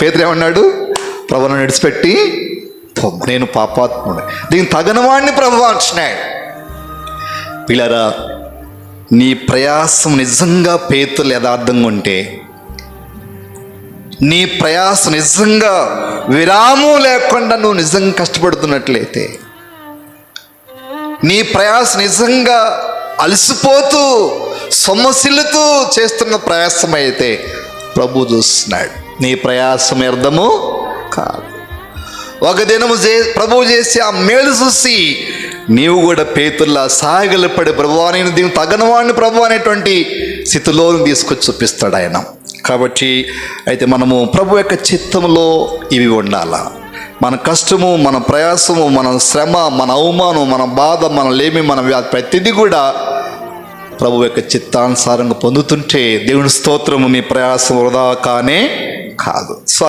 పేతురు ఏమన్నాడు? ప్రభువును విడిచిపెట్టి పొమ్ము, నేను పాపాత్ముడు, దీనికి తగనవాడిని ప్రభువు అంటున్నాడు. పిల్లరా, నీ ప్రయాసం నిజంగా పేతురు యథార్థంగా ఉంటే, నీ ప్రయాసం నిజంగా విరామం లేకుండా నువ్వు నిజంగా కష్టపడుతున్నట్లయితే, నీ ప్రయాసం నిజంగా అలసిపోతూ సొమ్మసిల్లుతూ చేస్తున్న ప్రయాసం అయితే ప్రభు చూస్తున్నాడు. నీ ప్రయాసం వ్యర్థము కాదు. ఒక దినము ప్రభువు చేసి ఆ మేలు చూసి నీవు కూడా పేతుల్లా సాగలపడి, ప్రభువా నేను దీనికి తగనవాడిని ప్రభు అనేటువంటి స్థితిలో తీసుకొచ్చి చూపిస్తాడు ఆయన. కాబట్టి అయితే మనము ప్రభు యొక్క చిత్తంలో ఇవి ఉండాలా. మన కష్టము, మన ప్రయాసము, మన శ్రమ, మన అవమానం, మన బాధ, మన లేమి, మన వ్యాధి, ప్రతిదీ కూడా ప్రభు యొక్క చిత్తానుసారంగా పొందుతుంటే దేవుని స్తోత్రము, నీ ప్రయాసం వృధా కానే కాదు.